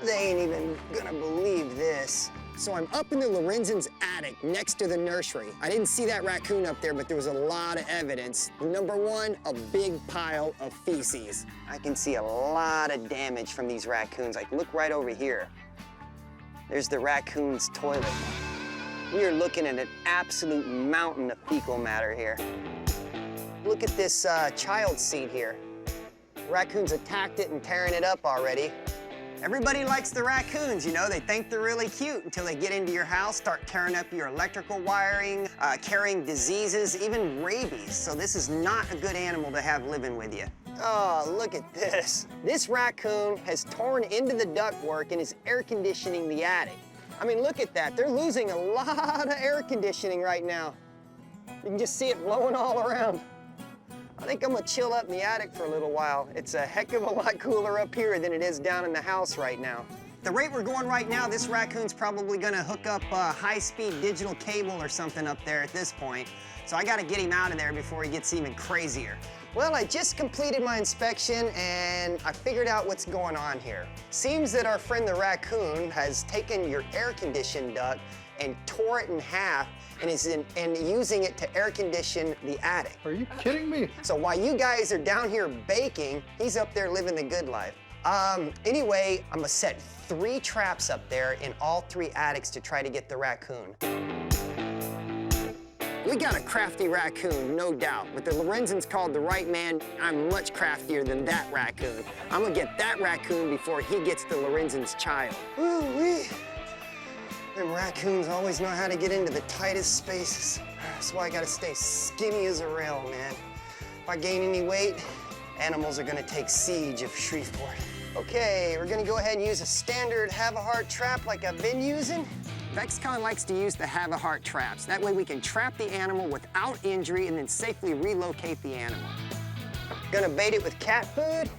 They ain't even gonna believe this. So I'm up in the Lorenzen's attic next to the nursery. I didn't see that raccoon up there, but there was a lot of evidence. Number one, a big pile of feces. I can see a lot of damage from these raccoons. Like, look right over here. There's the raccoon's toilet. We are looking at an absolute mountain of fecal matter here. Look at this child seat here. Raccoons attacked it and tearing it up already. Everybody likes the raccoons, you know, they think they're really cute until they get into your house, start tearing up your electrical wiring, carrying diseases, even rabies. So this is not a good animal to have living with you. Oh, look at this. This raccoon has torn into the ductwork and is air conditioning the attic. I mean, look at that. They're losing a lot of air conditioning right now. You can just see it blowing all around. I think I'm gonna chill up in the attic for a little while. It's a heck of a lot cooler up here than it is down in the house right now. The rate we're going right now, this raccoon's probably gonna hook up a high-speed digital cable or something up there at this point. So I gotta get him out of there before he gets even crazier. Well, I just completed my inspection and I figured out what's going on here. Seems that our friend the raccoon has taken your air conditioning duct and tore it in half and is using it to air condition the attic. Are you kidding me? So while you guys are down here baking, he's up there living the good life. Anyway, I'm gonna set 3 traps up there in all 3 attics to try to get the raccoon. We got a crafty raccoon, no doubt, but the Lorenzen's called the right man. I'm much craftier than that raccoon. I'm gonna get that raccoon before he gets the Lorenzen's child. Ooh-wee. Them raccoons always know how to get into the tightest spaces. That's why I gotta stay skinny as a rail, man. If I gain any weight, animals are gonna take siege of Shreveport. Okay, we're gonna go ahead and use a standard have-a-heart trap like I've been using. Vexcon likes to use the have-a-heart traps. That way we can trap the animal without injury and then safely relocate the animal. Gonna bait it with cat food.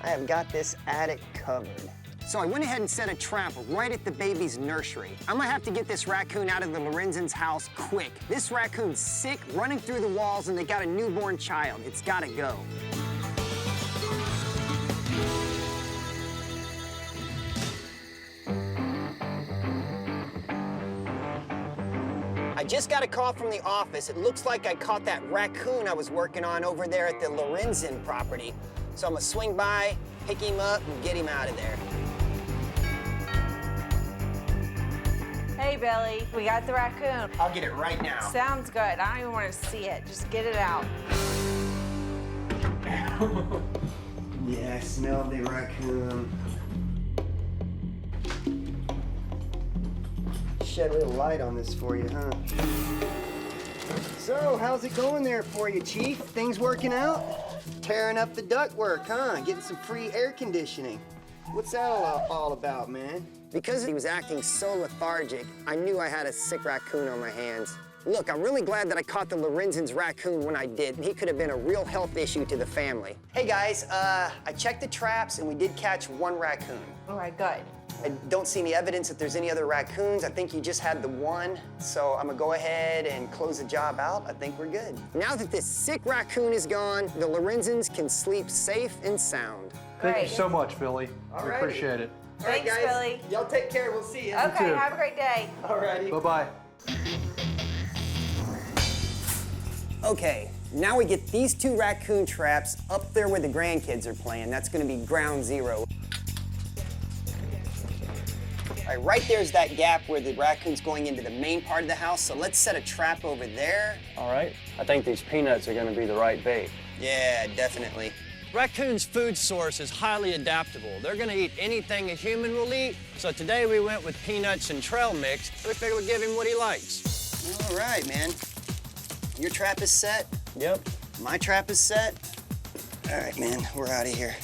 I have got this attic covered. So I went ahead and set a trap right at the baby's nursery. I'm gonna have to get this raccoon out of the Lorenzen's house quick. This raccoon's sick, running through the walls, and they got a newborn child. It's gotta go. I just got a call from the office. It looks like I caught that raccoon I was working on over there at the Lorenzen property. So I'm gonna swing by, pick him up, and get him out of there. Hey, Billy, we got the raccoon. I'll get it right now. Sounds good. I don't even want to see it. Just get it out. Yeah, I smelled the raccoon. Shed a little light on this for you, huh? So, how's it going there for you, Chief? Things working out? Tearing up the ductwork, huh? Getting some free air conditioning. What's that all about, man? Because he was acting so lethargic, I knew I had a sick raccoon on my hands. Look, I'm really glad that I caught the Lorenzen's raccoon when I did. He could have been a real health issue to the family. Hey guys, I checked the traps and we did catch 1 raccoon. All right, good. I don't see any evidence that there's any other raccoons. I think you just had the 1. So I'm gonna go ahead and close the job out. I think we're good. Now that this sick raccoon is gone, the Lorenzens can sleep safe and sound. Thank you Great. so much, Billy. We Alrighty. appreciate it. All right, Thanks, guys. Billy. Y'all take care. We'll see you. Okay, too. have a great day. Alrighty. Bye-bye. Okay, now we get these 2 raccoon traps up there where the grandkids are playing. That's gonna be ground zero. All right, right there's that gap where the raccoon's going into the main part of the house, so let's set a trap over there. All right, I think these peanuts are gonna be the right bait. Yeah, definitely. Raccoon's food source is highly adaptable. They're gonna eat anything a human will eat, so today we went with peanuts and trail mix. We figured we'd give him what he likes. All right, man. Your trap is set. Yep. My trap is set. All right, man, we're out of here.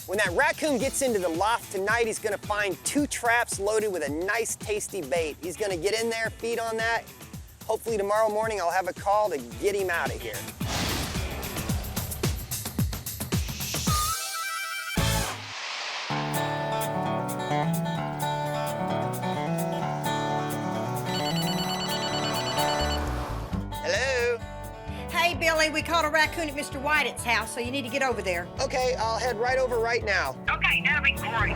When that raccoon gets into the loft tonight, he's gonna find 2 traps loaded with a nice, tasty bait. He's gonna get in there, feed on that. Hopefully tomorrow morning I'll have a call to get him out of here. Hey, Billy, Belly, we caught a raccoon at Mr. White's house, so you need to get over there. Okay, I'll head right over right now. Okay, that'll be great.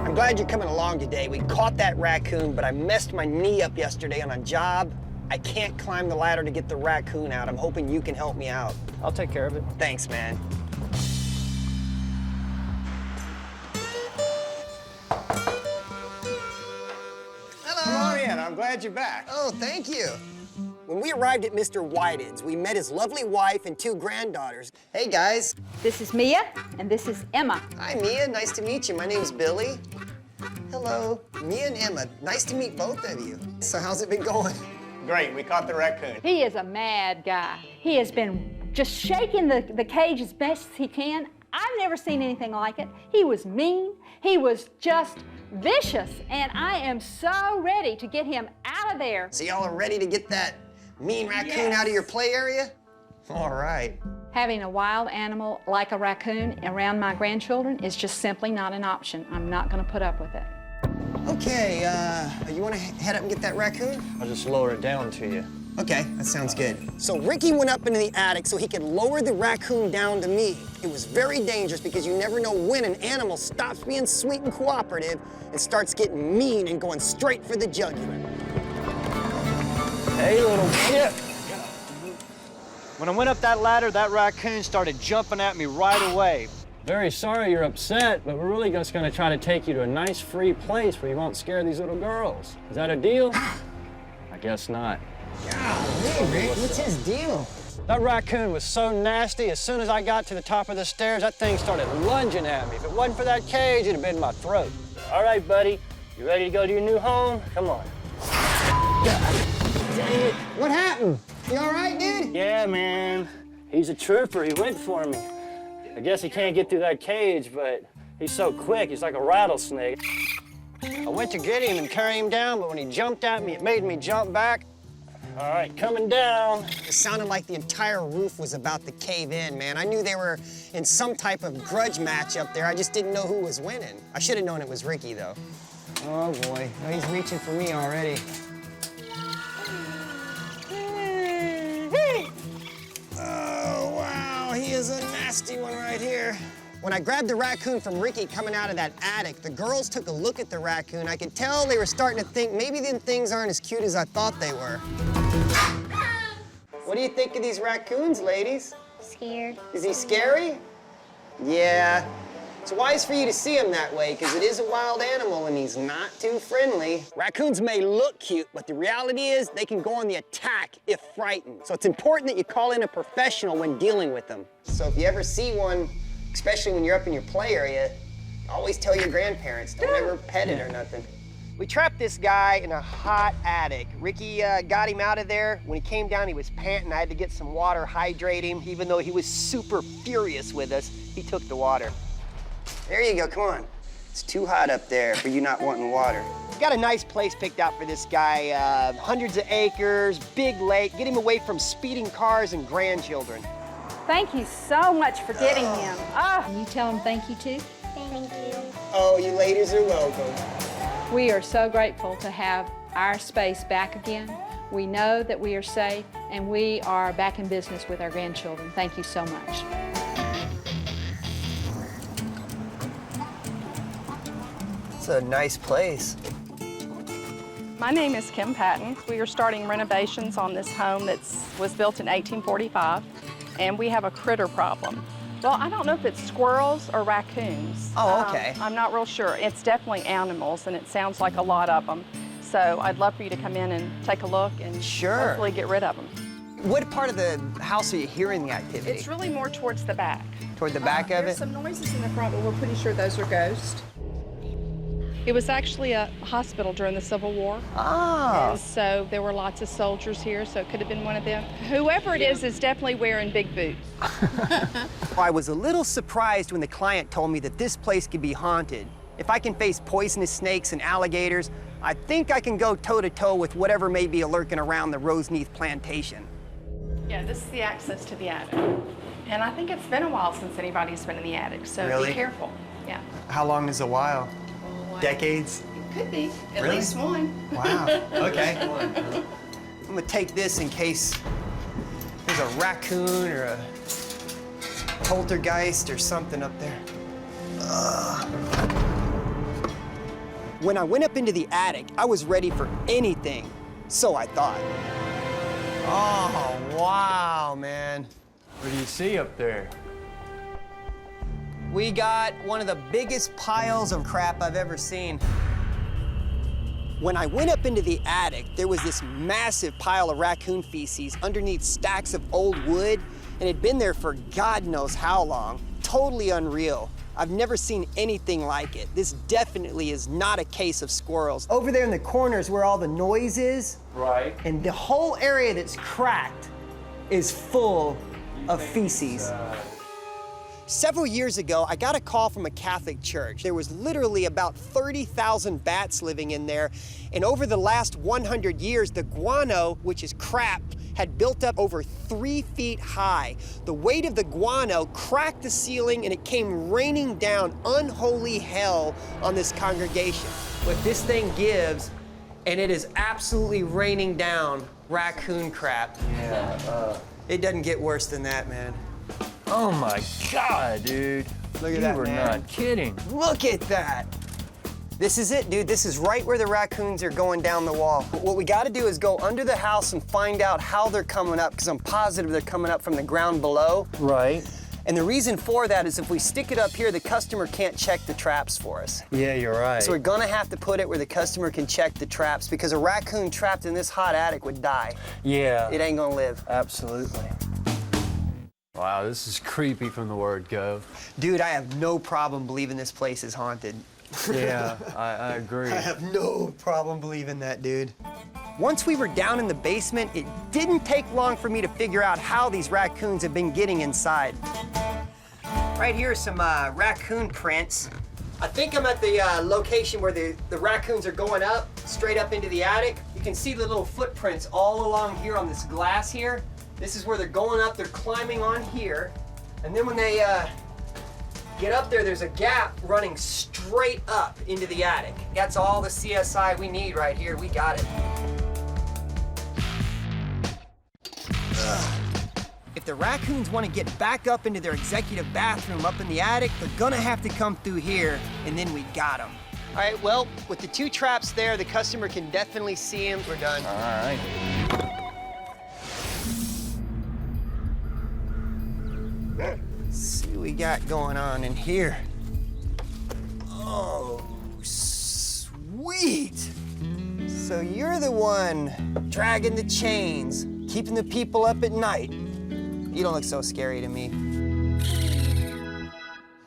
I'm glad you're coming along today. We caught that raccoon, but I messed my knee up yesterday on a job. I can't climb the ladder to get the raccoon out. I'm hoping you can help me out. I'll take care of it. Thanks, man. Come on in, I'm glad you're back. Oh, thank you. When we arrived at Mr. White's, we met his lovely wife and 2 granddaughters. Hey, guys. This is Mia, and this is Emma. Hi, Mia. Nice to meet you. My name's Billy. Hello. Mia and Emma. Nice to meet both of you. So how's it been going? Great, we caught the raccoon. He is a mad guy. He has been just shaking the cage as best as he can. I've never seen anything like it. He was mean. He was just vicious, and I am so ready to get him out of there. So y'all are ready to get that mean raccoon out of your play area? All right. Having a wild animal like a raccoon around my grandchildren is just simply not an option. I'm not going to put up with it. Okay, you want to head up and get that raccoon? I'll just lower it down to you. Okay, that sounds good. So Ricky went up into the attic so he could lower the raccoon down to me. It was very dangerous because you never know when an animal stops being sweet and cooperative and starts getting mean and going straight for the jugular. Hey, little kid. When I went up that ladder, that raccoon started jumping at me right away. Very sorry you're upset, but we're really just gonna try to take you to a nice free place where you won't scare these little girls. Is that a deal? I guess not. Golly, Rick, what's his deal? That raccoon was so nasty, as soon as I got to the top of the stairs, that thing started lunging at me. If it wasn't for that cage, it'd have been in my throat. All right, buddy, you ready to go to your new home? Come on. Dang it. What happened? You all right, dude? Yeah, man. He's a trooper. He went for me. I guess he can't get through that cage, but he's so quick. He's like a rattlesnake. I went to get him and carry him down, but when he jumped at me, it made me jump back. All right, coming down. It sounded like the entire roof was about to cave in, man. I knew they were in some type of grudge match up there. I just didn't know who was winning. I should have known it was Ricky, though. Oh, boy. Oh, he's reaching for me already. Oh, wow. He is a nasty one right here. When I grabbed the raccoon from Ricky coming out of that attic, the girls took a look at the raccoon. I could tell they were starting to think maybe them things aren't as cute as I thought they were. What do you think of these raccoons, ladies? Scared. Is he scary? Yeah. It's wise for you to see him that way, because it is a wild animal and he's not too friendly. Raccoons may look cute, but the reality is they can go on the attack if frightened. So it's important that you call in a professional when dealing with them. So if you ever see one, especially when you're up in your play area, always tell your grandparents. Don't ever pet it or nothing. We trapped this guy in a hot attic. Ricky got him out of there. When he came down, he was panting. I had to get some water, hydrate him. Even though he was super furious with us, he took the water. There you go, come on. It's too hot up there for you not wanting water. Got a nice place picked out for this guy. Hundreds of acres, big lake. Get him away from speeding cars and grandchildren. Thank you so much for getting him. Oh, can you tell him thank you too? Thank you. Oh, you ladies are welcome. We are so grateful to have our space back again. We know that we are safe, and we are back in business with our grandchildren. Thank you so much. It's a nice place. My name is Kim Patton. We are starting renovations on this home that was built in 1845, and we have a critter problem. Well, I don't know if it's squirrels or raccoons. Oh, okay. I'm not real sure. It's definitely animals, and it sounds like a lot of them. So I'd love for you to come in and take a look and hopefully get rid of them. What part of the house are you hearing the activity? It's really more towards the back. Toward the back of There's it? some noises in the front, but we're pretty sure those are ghosts. It was actually a hospital during the Civil War. Oh. And so there were lots of soldiers here, so it could have been one of them. Whoever it is definitely wearing big boots. I was a little surprised when the client told me that this place could be haunted. If I can face poisonous snakes and alligators, I think I can go toe-to-toe with whatever may be lurking around the Roseneath plantation. Yeah, this is the access to the attic. And I think it's been a while since anybody's been in the attic, so Really? be careful. Yeah. How long is a while? Decades? It could be, at Really? least one. Wow, okay. I'm gonna take this in case there's a raccoon or a poltergeist or something up there. When I went up into the attic, I was ready for anything, so I thought. Oh, wow, man. What do you see up there? We got one of the biggest piles of crap I've ever seen. When I went up into the attic, there was this massive pile of raccoon feces underneath stacks of old wood, and it had been there for God knows how long. Totally unreal. I've never seen anything like it. This definitely is not a case of squirrels. Over there in the corner is where all the noise is. Right. And the whole area that's cracked is full of feces. Several years ago, I got a call from a Catholic church. There was literally about 30,000 bats living in there. And over the last 100 years, the guano, which is crap, had built up over 3 feet high. The weight of the guano cracked the ceiling and it came raining down unholy hell on this congregation. But this thing gives, and it is absolutely raining down raccoon crap. Yeah. It doesn't get worse than that, man. Oh my God, dude. Look at that, You were man. not kidding. Look at that. This is it, dude. This is right where the raccoons are going down the wall. What we gotta do is go under the house and find out how they're coming up, because I'm positive they're coming up from the ground below. Right. And the reason for that is if we stick it up here, the customer can't check the traps for us. Yeah, you're right. So we're gonna have to put it where the customer can check the traps, because a raccoon trapped in this hot attic would die. Yeah. It ain't gonna live. Absolutely. Wow, this is creepy from the word go. Dude, I have no problem believing this place is haunted. Yeah, I agree. I have no problem believing that, dude. Once we were down in the basement, it didn't take long for me to figure out how these raccoons have been getting inside. Right here are some raccoon prints. I think I'm at the location where the raccoons are going up, straight up into the attic. You can see the little footprints all along here on this glass here. This is where they're going up, they're climbing on here. And then when they get up there, there's a gap running straight up into the attic. That's all the CSI we need right here. We got it. If the raccoons want to get back up into their executive bathroom up in the attic, they're gonna have to come through here, and then we got them. All right, well, with the 2 traps there, the customer can definitely see them. We're done. All right. Let's see what we got going on in here. Oh, sweet. So you're the one dragging the chains, keeping the people up at night. You don't look so scary to me.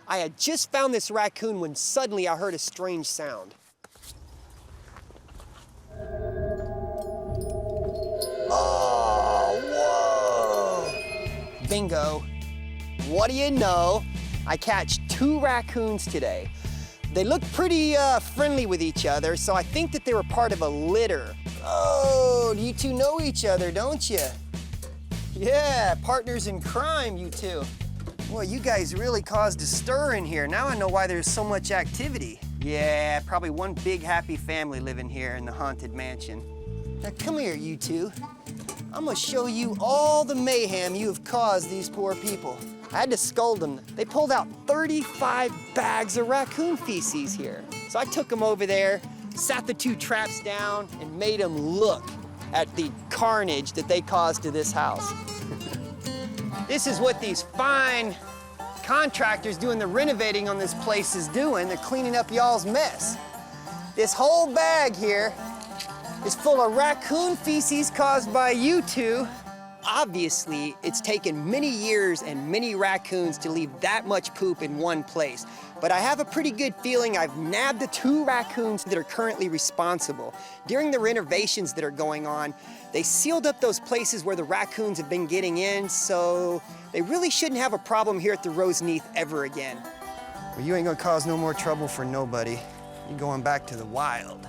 I had just found this raccoon when suddenly I heard a strange sound. Oh, whoa. Bingo. What do you know? I catch 2 raccoons today. They look pretty friendly with each other, so I think that they were part of a litter. Oh, you 2 know each other, don't you? Yeah, partners in crime, you 2. Well, you guys really caused a stir in here. Now I know why there's so much activity. Yeah, probably one big happy family living here in the haunted mansion. Now come here, you 2. I'm gonna show you all the mayhem you have caused these poor people. I had to scold them. They pulled out 35 bags of raccoon feces here. So I took them over there, sat the 2 traps down, and made them look at the carnage that they caused to this house. This is what these fine contractors doing the renovating on this place is doing. They're cleaning up y'all's mess. This whole bag here is full of raccoon feces caused by you 2. Obviously, it's taken many years and many raccoons to leave that much poop in one place. But I have a pretty good feeling I've nabbed the 2 raccoons that are currently responsible. During the renovations that are going on, they sealed up those places where the raccoons have been getting in, so they really shouldn't have a problem here at the Roseneath ever again. Well, you ain't gonna cause no more trouble for nobody. You're going back to the wild.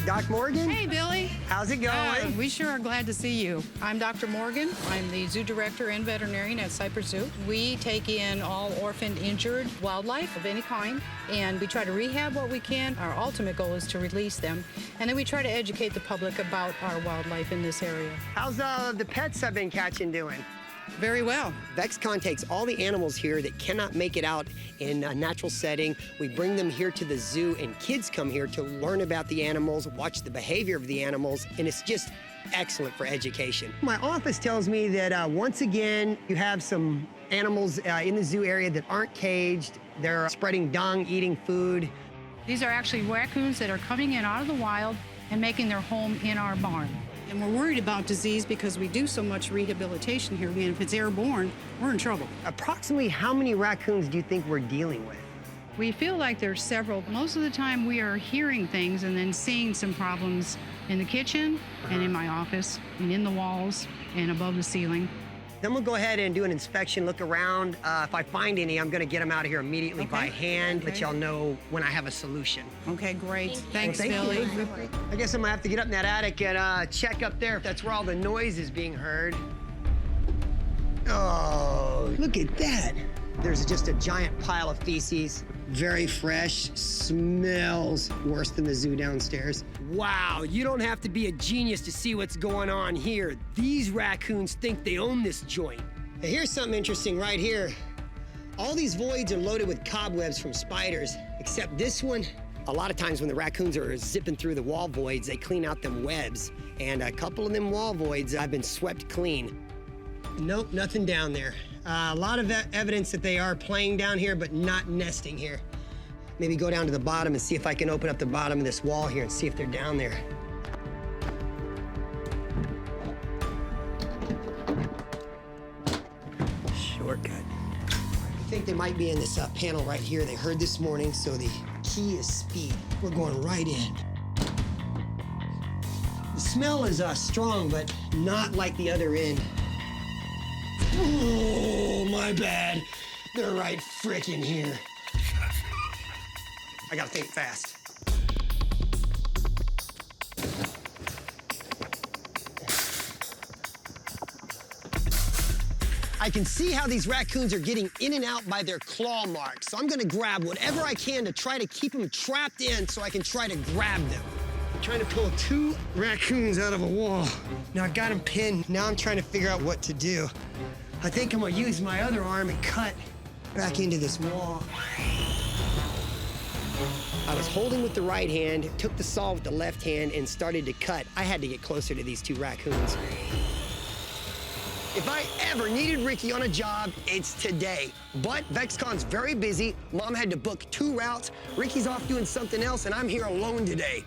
Doc Morgan? Hey, Billy. How's it going? We sure are glad to see you. I'm Dr. Morgan. I'm the zoo director and veterinarian at Cypress Zoo. We take in all orphaned, injured wildlife of any kind, and we try to rehab what we can. Our ultimate goal is to release them, and then we try to educate the public about our wildlife in this area. How's the pets I've been catching doing? Very well. VexCon takes all the animals here that cannot make it out in a natural setting. We bring them here to the zoo, and kids come here to learn about the animals, watch the behavior of the animals, and it's just excellent for education. My office tells me that once again, you have some animals in the zoo area that aren't caged. They're spreading dung, eating food. These are actually raccoons that are coming in out of the wild and making their home in our barn. And we're worried about disease because we do so much rehabilitation here. I mean, if it's airborne, we're in trouble. Approximately how many raccoons do you think we're dealing with? We feel like there's several. Most of the time we are hearing things and then seeing some problems in the kitchen and in my office and in the walls and above the ceiling. Then we'll go ahead and do an inspection, look around. If I find any, I'm gonna get them out of here immediately by hand, let y'all know when I have a solution. Okay, great. Thanks, Well, thank Billy. you. I guess I'm gonna have to get up in that attic and check up there if that's where all the noise is being heard. Oh, look at that. There's just a giant pile of feces. Very fresh, smells worse than the zoo downstairs. Wow, you don't have to be a genius to see what's going on here. These raccoons think they own this joint. Now, here's something interesting right here. All these voids are loaded with cobwebs from spiders, except this one. A lot of times when the raccoons are zipping through the wall voids, they clean out them webs. And a couple of them wall voids have been swept clean. Nope, nothing down there. A lot of evidence that they are playing down here, but not nesting here. Maybe go down to the bottom and see if I can open up the bottom of this wall here and see if they're down there. Shortcut. I think they might be in this panel right here. They heard this morning, so the key is speed. We're going right in. The smell is strong, but not like the other end. Oh, my bad. They're right frickin' here. I gotta think fast. I can see how these raccoons are getting in and out by their claw marks, so I'm gonna grab whatever I can to try to keep them trapped in so I can try to grab them. I'm trying to pull 2 raccoons out of a wall. Now I got them pinned. Now I'm trying to figure out what to do. I think I'm gonna use my other arm and cut back into this wall. I was holding with the right hand, took the saw with the left hand, and started to cut. I had to get closer to these 2 raccoons. If I ever needed Ricky on a job, it's today. But VexCon's very busy. Mom had to book 2 routes. Ricky's off doing something else, and I'm here alone today.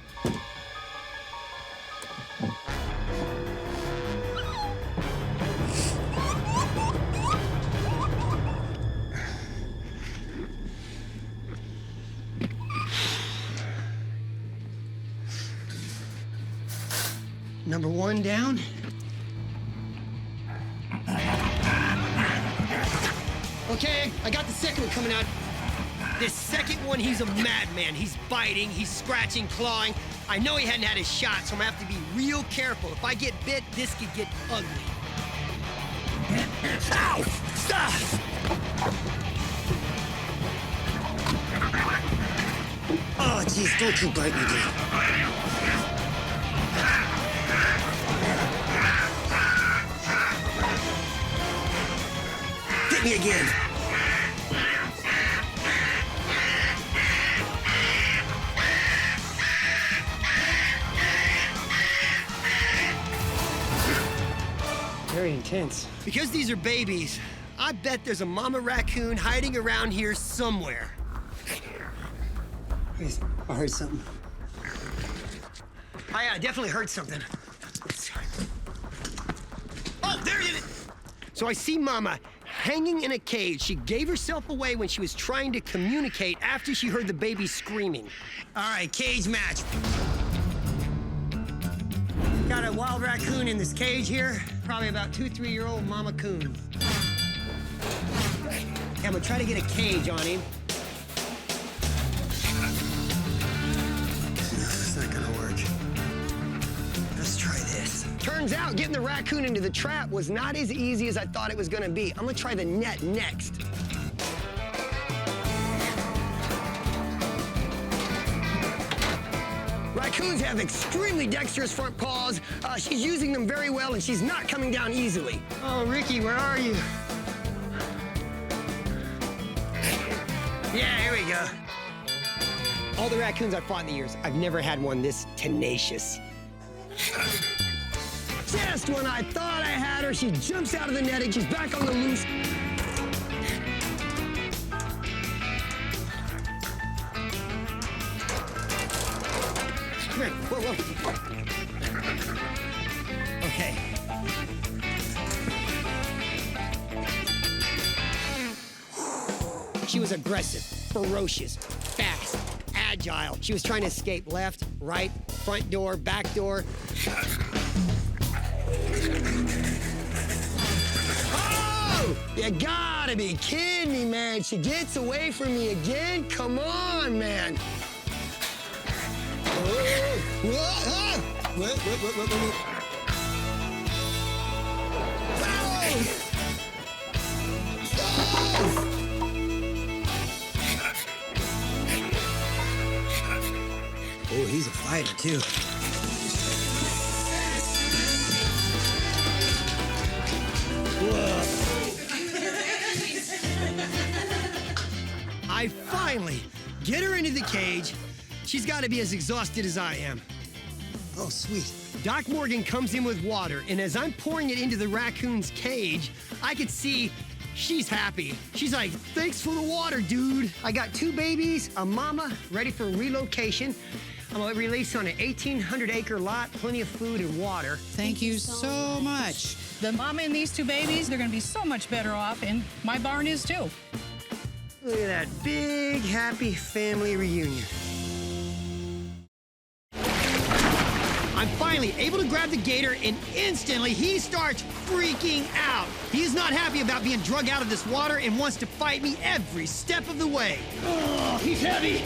Number 1 down. Okay, I got the second one coming out. This second one, he's a madman. He's biting, he's scratching, clawing. I know he hadn't had his shot, so I'm gonna have to be real careful. If I get bit, this could get ugly. Ow! Stop! Oh, jeez, don't you bite me, dude. Hit me again. Very intense. Because these are babies, I bet there's a mama raccoon hiding around here somewhere. I heard something. I definitely heard something. Oh, there it is! So I see Mama hanging in a cage. She gave herself away when she was trying to communicate after she heard the baby screaming. All right, cage match. Got a wild raccoon in this cage here. Probably about 2-3-year-old Mama Coon. Okay, I'm gonna try to get a cage on him. It's not gonna work. Turns out getting the raccoon into the trap was not as easy as I thought it was gonna be. I'm gonna try the net next. Raccoons have extremely dexterous front paws. She's using them very well, and she's not coming down easily. Oh, Ricky, where are you? Yeah, here we go. All the raccoons I've fought in the years, I've never had one this tenacious. Just when I thought I had her, she jumps out of the netting. She's back on the loose. Come here. Whoa, whoa. Okay. She was aggressive, ferocious, fast, agile. She was trying to escape left, right, front door, back door. Oh! You gotta be kidding me, man. She gets away from me again? Come on, man. Oh! Whoa! Ah! Whoa! Oh! Oh, he's a fighter, too. Whoa. I finally get her into the cage. She's got to be as exhausted as I am. Oh, sweet. Doc Morgan comes in with water, and as I'm pouring it into the raccoon's cage, I could see she's happy. She's like, thanks for the water, dude. I got 2 babies, a mama, ready for relocation. I'm gonna release on an 1,800-acre lot, plenty of food and water. Thank you so much. The mama and these 2 babies, they're gonna be so much better off, and my barn is too. Look at that big, happy family reunion. I'm finally able to grab the gator, and instantly he starts freaking out. He is not happy about being drug out of this water and wants to fight me every step of the way. Oh, he's heavy.